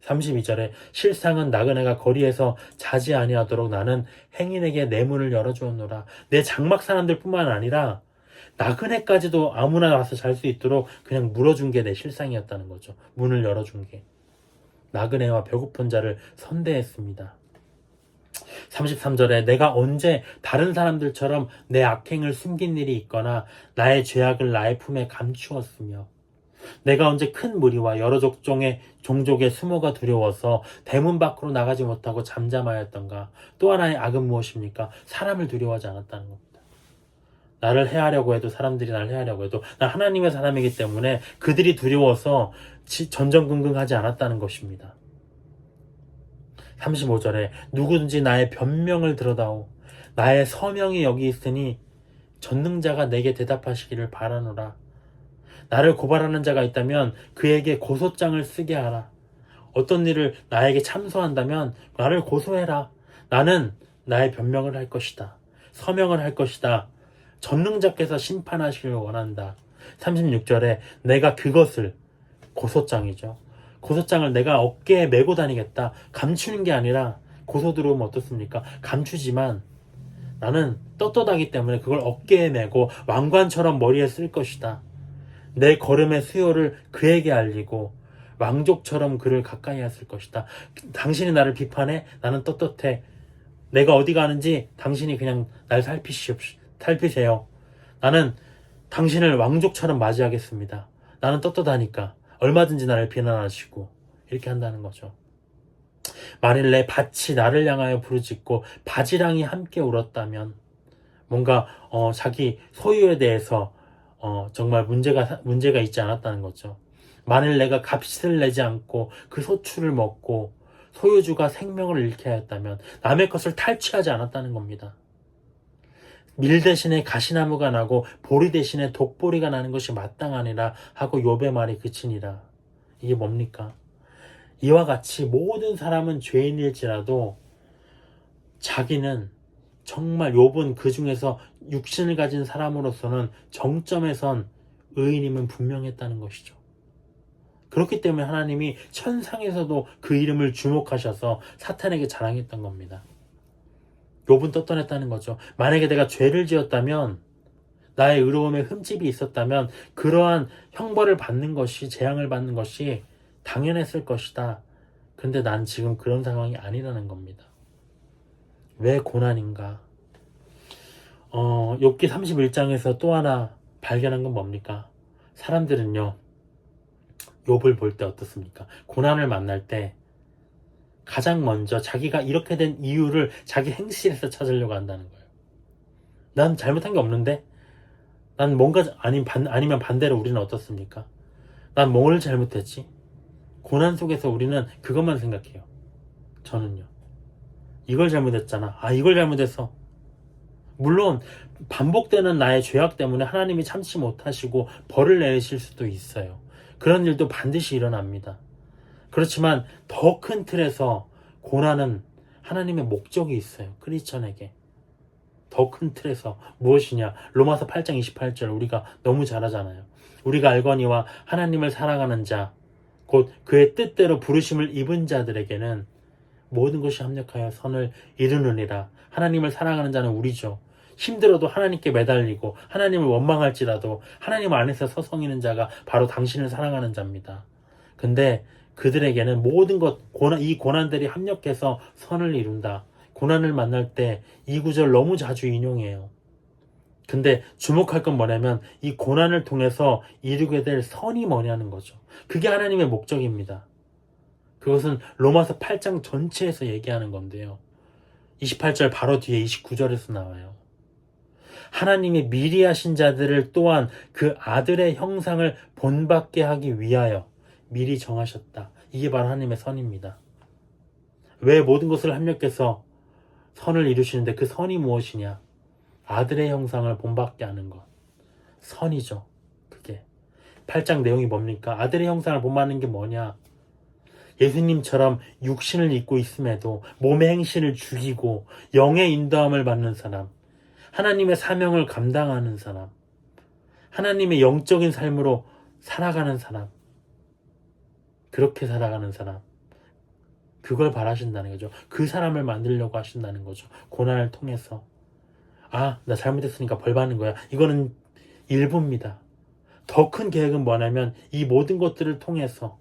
32절에 실상은 나그네가 거리에서 자지 아니하도록 나는 행인에게 내 문을 열어주었노라. 내 장막 사람들 뿐만 아니라 나그네까지도 아무나 와서 잘 수 있도록 그냥 물어준 게 내 실상이었다는 거죠. 문을 열어준 게. 나그네와 배고픈 자를 선대했습니다. 33절에 내가 언제 다른 사람들처럼 내 악행을 숨긴 일이 있거나 나의 죄악을 나의 품에 감추었으며, 내가 언제 큰 무리와 여러 종족의 수모가 두려워서 대문 밖으로 나가지 못하고 잠잠하였던가? 또 하나의 악은 무엇입니까? 사람을 두려워하지 않았다는 겁니다. 나를 해하려고 해도, 사람들이 나를 해하려고 해도 나 하나님의 사람이기 때문에 그들이 두려워서 전전긍긍하지 않았다는 것입니다. 35절에 누구든지 나의 변명을 들어다오. 나의 서명이 여기 있으니 전능자가 내게 대답하시기를 바라노라. 나를 고발하는 자가 있다면 그에게 고소장을 쓰게 하라. 어떤 일을 나에게 참소한다면 나를 고소해라. 나는 나의 변명을 할 것이다. 서명을 할 것이다. 전능자께서 심판하시길 원한다. 36절에 내가 그것을, 고소장이죠. 고소장을 내가 어깨에 메고 다니겠다. 감추는 게 아니라, 고소 들어오면 어떻습니까? 감추지만 나는 떳떳하기 때문에 그걸 어깨에 메고 왕관처럼 머리에 쓸 것이다. 내 걸음의 수요를 그에게 알리고 왕족처럼 그를 가까이 했을 것이다. 당신이 나를 비판해? 나는 떳떳해. 내가 어디 가는지 당신이 그냥 날 살피세요. 나는 당신을 왕족처럼 맞이하겠습니다. 나는 떳떳하니까 얼마든지 나를 비난하시고, 이렇게 한다는 거죠. 만일 내 밭이 나를 향하여 부르짖고 바지랑이 함께 울었다면, 뭔가 자기 소유에 대해서 정말 문제가 있지 않았다는 거죠. 만일 내가 값을 내지 않고 그 소출을 먹고 소유주가 생명을 잃게 하였다면 남의 것을 탈취하지 않았다는 겁니다. 밀 대신에 가시나무가 나고 보리 대신에 독보리가 나는 것이 마땅하니라 하고 욥의 말이 그치니라. 이게 뭡니까? 이와 같이 모든 사람은 죄인일지라도 자기는 정말, 욥은 그 중에서 육신을 가진 사람으로서는 정점에선 의인임은 분명했다는 것이죠. 그렇기 때문에 하나님이 천상에서도 그 이름을 주목하셔서 사탄에게 자랑했던 겁니다. 욥은 떳떳했다는 거죠. 만약에 내가 죄를 지었다면, 나의 의로움에 흠집이 있었다면 그러한 형벌을 받는 것이, 재앙을 받는 것이 당연했을 것이다. 근데 난 지금 그런 상황이 아니라는 겁니다. 왜 고난인가? 욥기 31장에서 또 하나 발견한 건 뭡니까? 사람들은요, 욥을 볼 때 어떻습니까? 고난을 만날 때 가장 먼저 자기가 이렇게 된 이유를 자기 행실에서 찾으려고 한다는 거예요. 난 잘못한 게 없는데? 난 뭔가, 아니면 반대로 우리는 어떻습니까? 난 뭘 잘못했지? 고난 속에서 우리는 그것만 생각해요. 저는요. 이걸 잘못했잖아. 이걸 잘못했어. 물론 반복되는 나의 죄악 때문에 하나님이 참지 못하시고 벌을 내리실 수도 있어요. 그런 일도 반드시 일어납니다. 그렇지만 더 큰 틀에서 고난은 하나님의 목적이 있어요. 크리스천에게. 더 큰 틀에서 무엇이냐? 로마서 8장 28절 우리가 너무 잘 하잖아요. 우리가 알거니와 하나님을 사랑하는 자, 곧 그의 뜻대로 부르심을 입은 자들에게는 모든 것이 합력하여 선을 이루느니라. 하나님을 사랑하는 자는 우리죠. 힘들어도 하나님께 매달리고 하나님을 원망할지라도 하나님 안에서 서성이는 자가 바로 당신을 사랑하는 자입니다. 근데 그들에게는 모든 것, 이 고난들이 합력해서 선을 이룬다. 고난을 만날 때 이 구절 너무 자주 인용해요. 근데 주목할 건 뭐냐면 이 고난을 통해서 이루게 될 선이 뭐냐는 거죠. 그게 하나님의 목적입니다. 그것은 로마서 8장 전체에서 얘기하는 건데요. 28절 바로 뒤에 29절에서 나와요. 하나님이 미리 하신 자들을 또한 그 아들의 형상을 본받게 하기 위하여 미리 정하셨다. 이게 바로 하나님의 선입니다. 왜 모든 것을 합력해서 선을 이루시는데 그 선이 무엇이냐? 아들의 형상을 본받게 하는 것. 선이죠. 그게. 8장 내용이 뭡니까? 아들의 형상을 본받는 게 뭐냐? 예수님처럼 육신을 입고 있음에도 몸의 행실을 죽이고 영의 인도함을 받는 사람, 하나님의 사명을 감당하는 사람, 하나님의 영적인 삶으로 살아가는 사람, 그렇게 살아가는 사람, 그걸 바라신다는 거죠. 그 사람을 만들려고 하신다는 거죠. 고난을 통해서. 나 잘못했으니까 벌 받는 거야. 이거는 일부입니다. 더 큰 계획은 뭐냐면 이 모든 것들을 통해서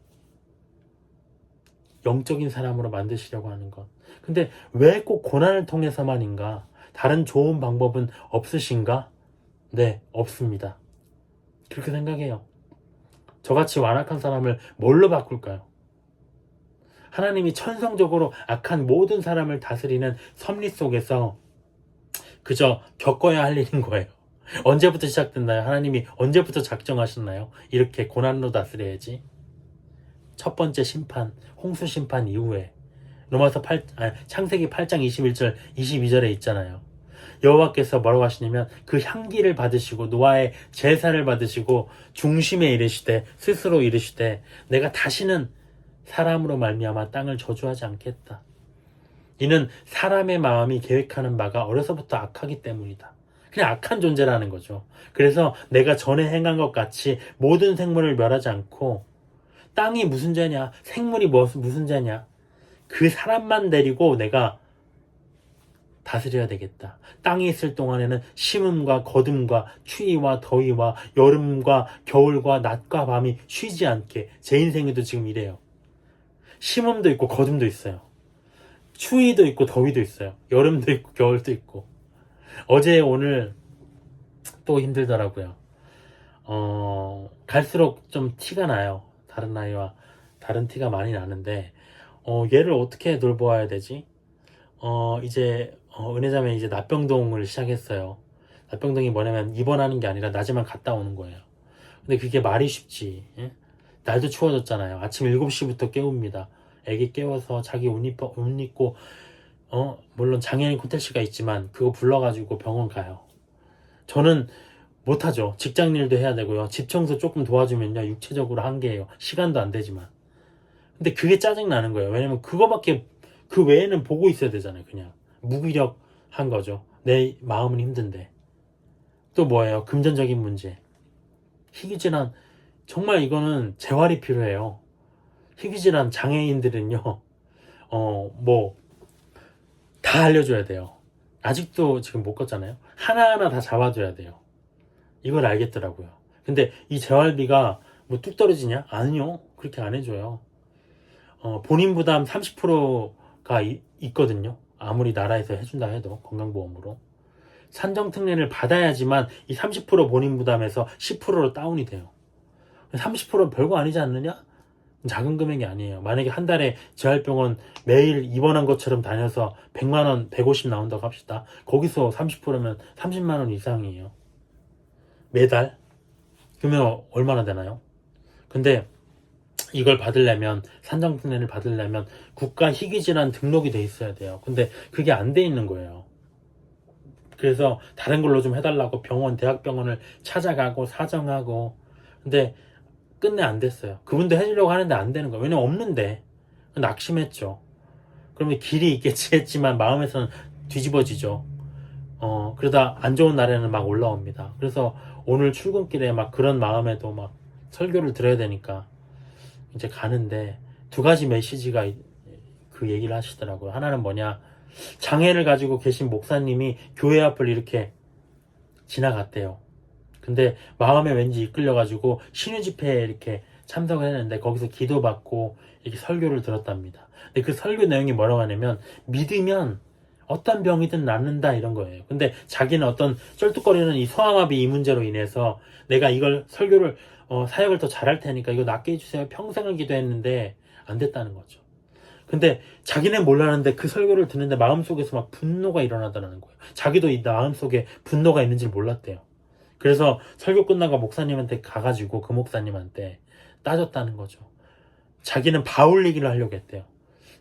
영적인 사람으로 만드시려고 하는 것. 근데 왜 꼭 고난을 통해서만인가? 다른 좋은 방법은 없으신가? 네, 없습니다. 그렇게 생각해요. 저같이 완악한 사람을 뭘로 바꿀까요? 하나님이 천성적으로 악한 모든 사람을 다스리는 섭리 속에서 그저 겪어야 할 일인 거예요. 언제부터 시작됐나요? 하나님이 언제부터 작정하셨나요? 이렇게 고난으로 다스려야지. 첫 번째 심판, 홍수 심판 이후에 창세기 8장 21절, 22절에 있잖아요. 여호와께서 뭐라고 하시냐면 그 향기를 받으시고 노아의 제사를 받으시고 중심에 이르시되 스스로 이르시되 내가 다시는 사람으로 말미암아 땅을 저주하지 않겠다. 이는 사람의 마음이 계획하는 바가 어려서부터 악하기 때문이다. 그냥 악한 존재라는 거죠. 그래서 내가 전에 행한 것 같이 모든 생물을 멸하지 않고, 땅이 무슨 죄냐, 생물이 무슨 죄냐, 그 사람만 데리고 내가 다스려야 되겠다. 땅에 있을 동안에는 심음과 거둠과 추위와 더위와 여름과 겨울과 낮과 밤이 쉬지 않게. 제 인생에도 지금 이래요. 심음도 있고 거둠도 있어요. 추위도 있고 더위도 있어요. 여름도 있고 겨울도 있고. 어제 오늘 또 힘들더라고요. 갈수록 좀 티가 나요. 다른 아이와 다른 티가 많이 나는데, 얘를 어떻게 돌보아야 되지? 이제 은혜자매 이제 납병동을 시작했어요. 납병동이 뭐냐면 입원하는 게 아니라 낮에만 갔다 오는 거예요. 근데 그게 말이 쉽지. 예? 날도 추워졌잖아요. 아침 7시부터 깨웁니다. 애기 깨워서 자기 옷 입고, 물론 장애인 코텔씨가 있지만 그거 불러가지고 병원 가요. 저는 못하죠. 직장 일도 해야 되고요. 집 청소 조금 도와주면요, 육체적으로 한계예요. 시간도 안 되지만. 근데 그게 짜증나는 거예요. 왜냐면 그거밖에, 그 외에는 보고 있어야 되잖아요. 그냥 무기력한 거죠. 내 마음은 힘든데. 또 뭐예요? 금전적인 문제. 희귀질환, 정말 이거는 재활이 필요해요. 희귀질환 장애인들은요, 다 알려줘야 돼요. 아직도 지금 못 걷잖아요. 하나하나 다 잡아줘야 돼요. 이걸 알겠더라고요. 근데 이 재활비가 뭐 뚝 떨어지냐? 아니요. 그렇게 안 해줘요. 본인 부담 30%가 있거든요. 아무리 나라에서 해준다 해도, 건강보험으로. 산정특례를 받아야지만 이 30% 본인 부담에서 10%로 다운이 돼요. 30%는 별거 아니지 않느냐? 작은 금액이 아니에요. 만약에 한 달에 재활병원 매일 입원한 것처럼 다녀서 100만원, 150 나온다고 합시다. 거기서 30%면 30만원 이상이에요. 매달? 그러면 얼마나 되나요? 근데 이걸 받으려면, 산정특례를 받으려면 국가 희귀질환 등록이 돼 있어야 돼요. 근데 그게 안 돼 있는 거예요. 그래서 다른 걸로 좀 해달라고 대학병원을 찾아가고 사정하고, 근데 끝내 안 됐어요. 그분도 해주려고 하는데 안 되는 거예요. 왜냐면 없는데. 낙심했죠. 그러면 길이 있겠지 했지만 마음에서는 뒤집어지죠. 그러다 안 좋은 날에는 막 올라옵니다. 그래서 오늘 출근길에 막 그런 마음에도 막 설교를 들어야 되니까 이제 가는데, 두 가지 메시지가 그 얘기를 하시더라고요. 하나는 뭐냐, 장애를 가지고 계신 목사님이 교회 앞을 이렇게 지나갔대요. 근데 마음에 왠지 이끌려가지고 신유 집회에 이렇게 참석을 했는데 거기서 기도받고 이렇게 설교를 들었답니다. 근데 그 설교 내용이 뭐라고 하냐면, 믿으면 어떤 병이든 낫는다, 이런 거예요. 근데 자기는 어떤 쩔뚝거리는 이 소아마비 이 문제로 인해서 내가 이걸 설교를 사역을 더 잘할 테니까 이거 낫게 해주세요, 평생을 기도했는데 안 됐다는 거죠. 근데 자기는 몰랐는데 그 설교를 듣는데 마음속에서 막 분노가 일어나더라는 거예요. 자기도 이 마음속에 분노가 있는지 몰랐대요. 그래서 설교 끝나고 목사님한테 가가지고 그 목사님한테 따졌다는 거죠. 자기는 바울 얘기를 하려고 했대요.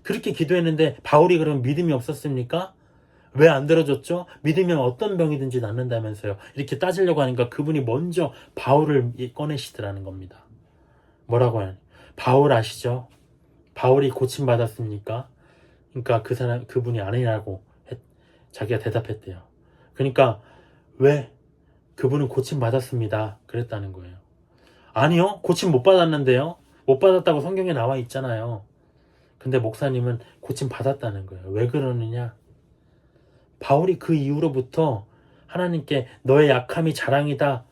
그렇게 기도했는데 바울이 그럼 믿음이 없었습니까? 왜 안 들어줬죠? 믿으면 어떤 병이든지 낫는다면서요. 이렇게 따지려고 하니까 그분이 먼저 바울을 꺼내시더라는 겁니다. 뭐라고 하냐? 바울 아시죠? 바울이 고침받았습니까? 그러니까 그분이 아니라고 자기가 대답했대요. 그러니까 왜? 그분은 고침받았습니다. 그랬다는 거예요. 아니요, 고침 못 받았는데요. 못 받았다고 성경에 나와 있잖아요. 근데 목사님은 고침 받았다는 거예요. 왜 그러느냐? 바울이 그 이후로부터 하나님께 너의 약함이 자랑이다,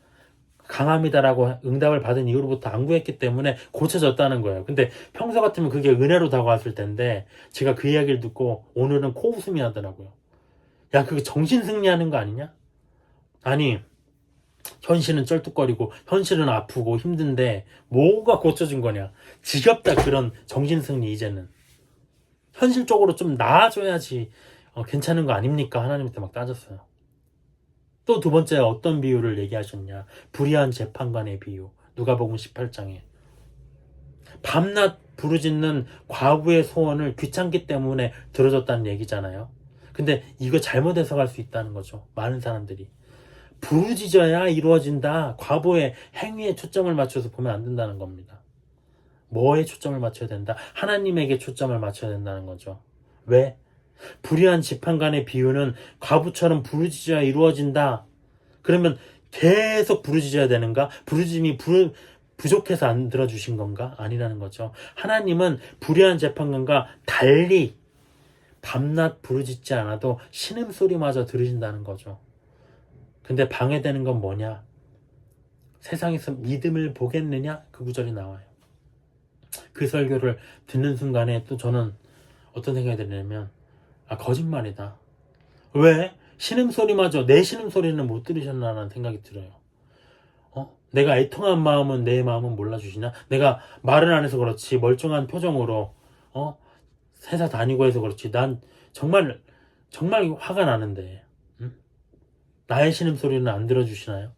강함이다라고 응답을 받은 이후로부터 안 구했기 때문에 고쳐졌다는 거예요. 근데 평소 같으면 그게 은혜로 다가왔을 텐데, 제가 그 이야기를 듣고 오늘은 코웃음이 나더라고요. 야, 그게 정신승리하는 거 아니냐? 아니, 현실은 쩔뚝거리고 현실은 아프고 힘든데 뭐가 고쳐진 거냐? 지겹다, 그런 정신승리. 이제는 현실적으로 좀 나아져야지 괜찮은 거 아닙니까? 하나님한테 막 따졌어요. 또 두 번째 어떤 비유를 얘기하셨냐? 불의한 재판관의 비유. 누가복음 18장에 밤낮 부르짖는 과부의 소원을 귀찮기 때문에 들어줬다는 얘기잖아요. 근데 이거 잘못 해석할 수 있다는 거죠. 많은 사람들이 부르짖어야 이루어진다, 과부의 행위에 초점을 맞춰서 보면 안 된다는 겁니다. 뭐에 초점을 맞춰야 된다? 하나님에게 초점을 맞춰야 된다는 거죠. 왜? 불의한 재판관의 비유는 과부처럼 부르짖어야 이루어진다. 그러면 계속 부르짖어야 되는가? 부르짖음이 부족해서 안 들어주신 건가? 아니라는 거죠. 하나님은 불의한 재판관과 달리 밤낮 부르짖지 않아도 신음소리마저 들으신다는 거죠. 근데 방해되는 건 뭐냐? 세상에서 믿음을 보겠느냐? 그 구절이 나와요. 그 설교를 듣는 순간에 또 저는 어떤 생각이 드냐면 거짓말이다. 왜? 신음소리마저 내 신음소리는 못 들으셨나라는 생각이 들어요. 내가 애통한 마음은 내 마음은 몰라주시나? 내가 말을 안 해서 그렇지 멀쩡한 표정으로 회사 다니고 해서 그렇지 난 정말 화가 나는데 응? 나의 신음소리는 안 들어주시나요?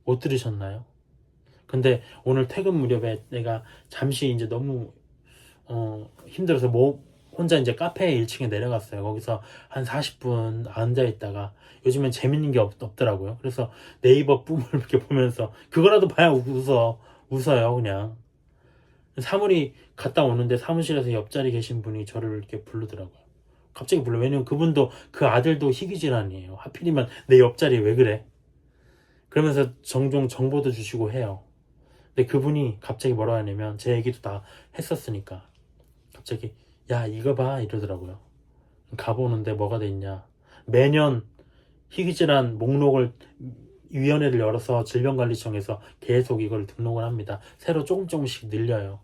못 들으셨나요? 근데 오늘 퇴근 무렵에 내가 잠시 이제 너무 힘들어서 혼자 이제 카페 1층에 내려갔어요. 거기서 한 40분 앉아있다가 요즘엔 재밌는 게 없더라고요. 그래서 네이버 뿜을 이렇게 보면서 그거라도 봐야 웃어요 그냥. 사물이 갔다 오는데 사무실에서 옆자리 계신 분이 저를 이렇게 부르더라고요. 갑자기 불러. 왜냐면 그분도 그 아들도 희귀질환이에요. 하필이면 내 옆자리에 왜 그래? 그러면서 종종 정보도 주시고 해요. 근데 그분이 갑자기 뭐라 하냐면 제 얘기도 다 했었으니까 갑자기 야 이거 봐 이러더라고요. 가보는데 뭐가 돼 있냐. 매년 희귀질환 목록을 위원회를 열어서 질병관리청에서 계속 이걸 등록을 합니다. 새로 조금씩 늘려요.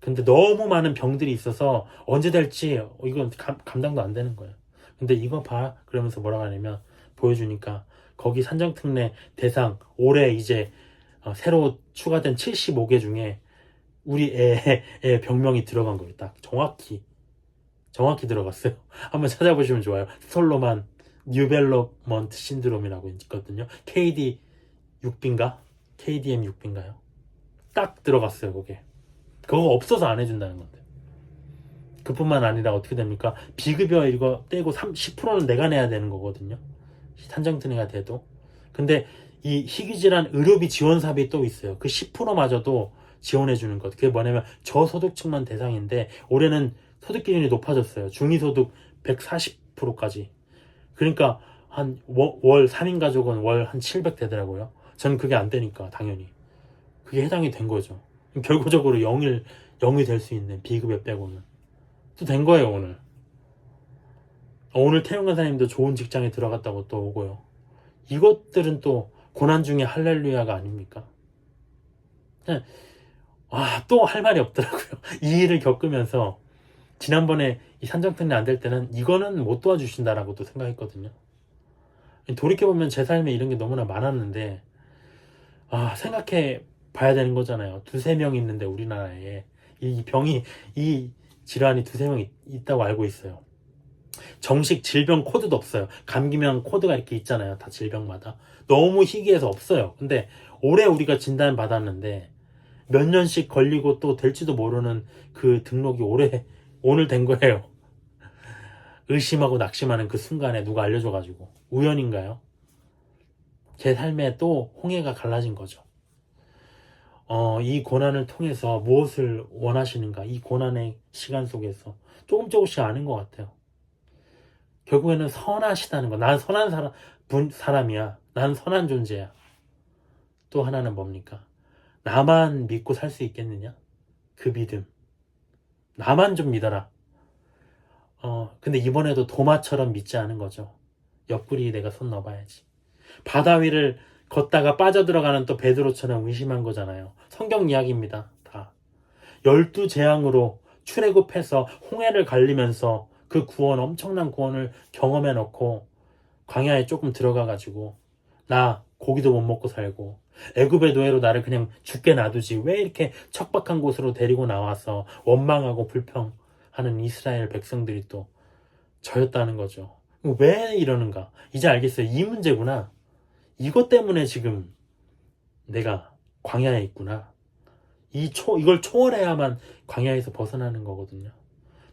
근데 너무 많은 병들이 있어서 언제 될지 이건 감당도 안 되는 거예요. 근데 이거 봐 그러면서 뭐라고 하냐면 보여주니까 거기 산정특례 대상 올해 이제 새로 추가된 75개 중에 우리 애 병명이 들어간 거예요. 딱 정확히 들어갔어요. 한번 찾아보시면 좋아요. 솔로만 뉴벨로먼트 신드롬이라고 있거든요. KD6B인가? KDM6B인가요? 딱 들어갔어요. 그거 없어서 안 해준다는 건데. 그뿐만 아니라 어떻게 됩니까? 비급여 이거 떼고 10%는 내가 내야 되는 거거든요. 산정특례가 돼도. 근데 이 희귀질환 의료비 지원사업이 또 있어요. 그 10%마저도 지원해주는 것. 그게 뭐냐면 저소득층만 대상인데 올해는 소득 기준이 높아졌어요. 중위소득 140%까지. 그러니까 한 월 3인 가족은 월 한 700 되더라고요. 저는 그게 안 되니까 당연히. 그게 해당이 된 거죠. 결과적으로 0이 될 수 있는 비급여 빼고는. 또 된 거예요 오늘. 오늘 태용 간사님도 좋은 직장에 들어갔다고 또 오고요. 이것들은 또 고난 중에 할렐루야가 아닙니까? 또 할 말이 없더라고요. 이 일을 겪으면서 지난번에 이 산정특례 안 될 때는 이거는 못 도와주신다라고 또 생각했거든요. 돌이켜보면 제 삶에 이런 게 너무나 많았는데 생각해 봐야 되는 거잖아요. 두세 명 있는데 우리나라에 이 질환이 두세 명 있다고 알고 있어요. 정식 질병 코드도 없어요. 감기면 코드가 이렇게 있잖아요. 다 질병마다. 너무 희귀해서 없어요. 근데 올해 우리가 진단 받았는데 몇 년씩 걸리고 또 될지도 모르는 그 등록이 오늘 된 거예요. 의심하고 낙심하는 그 순간에 누가 알려줘가지고. 우연인가요? 제 삶에 또 홍해가 갈라진 거죠. 이 고난을 통해서 무엇을 원하시는가? 이 고난의 시간 속에서 조금씩 아는 것 같아요. 결국에는 선하시다는 거. 난 선한 사람이야. 난 선한 존재야. 또 하나는 뭡니까? 나만 믿고 살 수 있겠느냐? 그 믿음. 나만 좀 믿어라. 근데 이번에도 도마처럼 믿지 않은 거죠. 옆구리에 내가 손 넣어봐야지. 바다 위를 걷다가 빠져들어가는 또 베드로처럼 의심한 거잖아요. 성경 이야기입니다. 다. 12재앙으로 출애굽해서 홍해를 갈리면서 그 엄청난 구원을 경험해 놓고 광야에 조금 들어가가지고 나 고기도 못 먹고 살고 애굽의 노예로 나를 그냥 죽게 놔두지 왜 이렇게 척박한 곳으로 데리고 나와서 원망하고 불평하는 이스라엘 백성들이 또 저였다는 거죠. 왜 이러는가? 이제 알겠어요. 이 문제구나. 이것 때문에 지금 내가 광야에 있구나. 이걸 초월해야만 광야에서 벗어나는 거거든요.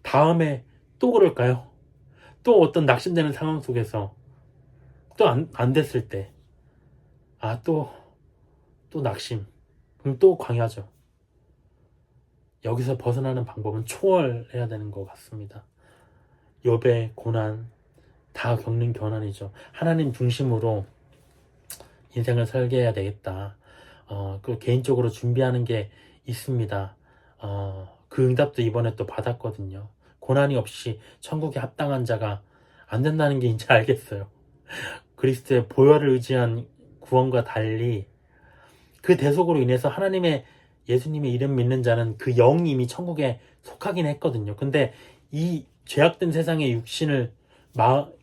다음에 또 그럴까요? 또 어떤 낙심되는 상황 속에서 또 안 됐을 때 또 낙심. 그럼 또 광야죠. 여기서 벗어나는 방법은 초월해야 되는 것 같습니다. 욥의 고난, 다 겪는 고난이죠. 하나님 중심으로 인생을 설계해야 되겠다. 그 개인적으로 준비하는 게 있습니다. 그 응답도 이번에 또 받았거든요. 고난이 없이 천국에 합당한 자가 안 된다는 게 이제 알겠어요. 그리스도의 보혈을 의지한 구원과 달리 그 대속으로 인해서 예수님의 이름 믿는 자는 그 영이 이미 천국에 속하긴 했거든요. 근데 이 죄악된 세상의 육신을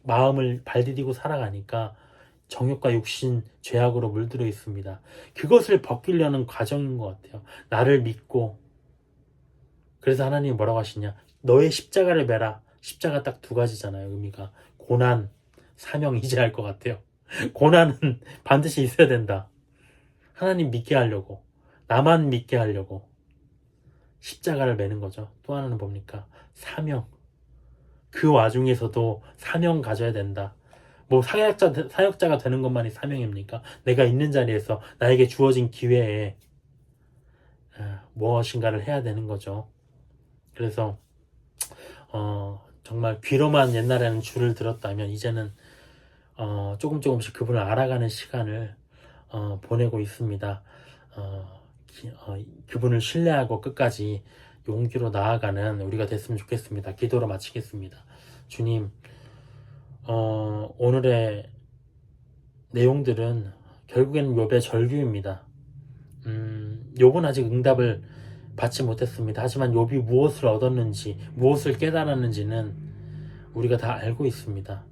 마음을 발디디고 살아가니까 정욕과 육신, 죄악으로 물들어 있습니다. 그것을 벗기려는 과정인 것 같아요. 나를 믿고, 그래서 하나님이 뭐라고 하시냐? 너의 십자가를 매라. 십자가 딱 두 가지잖아요, 의미가. 고난, 사명, 이제 알 것 같아요. 고난은 반드시 있어야 된다. 하나님 믿게 하려고, 나만 믿게 하려고 십자가를 매는 거죠. 또 하나는 뭡니까? 사명. 그 와중에서도 사명 가져야 된다. 뭐 사역자가 되는 것만이 사명입니까? 내가 있는 자리에서 나에게 주어진 기회에 무엇인가를 해야 되는 거죠. 그래서 정말 귀로만 옛날에는 주를 들었다면 이제는 조금씩 그분을 알아가는 시간을 보내고 있습니다. 그분을 신뢰하고 끝까지 용기로 나아가는 우리가 됐으면 좋겠습니다. 기도로 마치겠습니다. 주님, 오늘의 내용들은 결국에는 욥의 절규입니다. 욥은 아직 응답을 받지 못했습니다. 하지만 욥이 무엇을 얻었는지, 무엇을 깨달았는지는 우리가 다 알고 있습니다.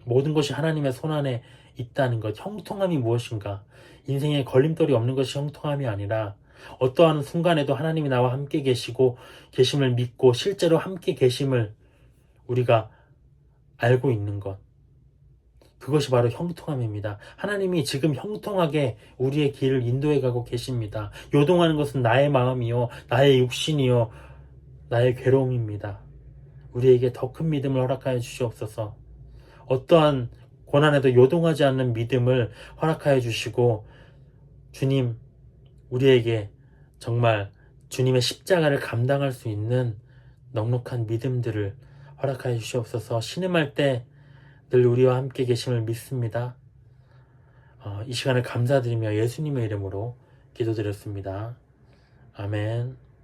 모든 것이 하나님의 손안에 있다는 것, 형통함이 무엇인가? 인생에 걸림돌이 없는 것이 형통함이 아니라 어떠한 순간에도 하나님이 나와 함께 계심을 믿고 실제로 함께 계심을 우리가 알고 있는 것. 그것이 바로 형통함입니다. 하나님이 지금 형통하게 우리의 길을 인도해 가고 계십니다. 요동하는 것은 나의 마음이요, 나의 육신이요, 나의 괴로움입니다. 우리에게 더 큰 믿음을 허락하여 주시옵소서. 어떠한 고난에도 요동하지 않는 믿음을 허락하여 주시고, 주님, 우리에게 정말 주님의 십자가를 감당할 수 있는 넉넉한 믿음들을 허락하여 주시옵소서. 신음할 때 늘 우리와 함께 계심을 믿습니다. 이 시간을 감사드리며 예수님의 이름으로 기도드렸습니다. 아멘.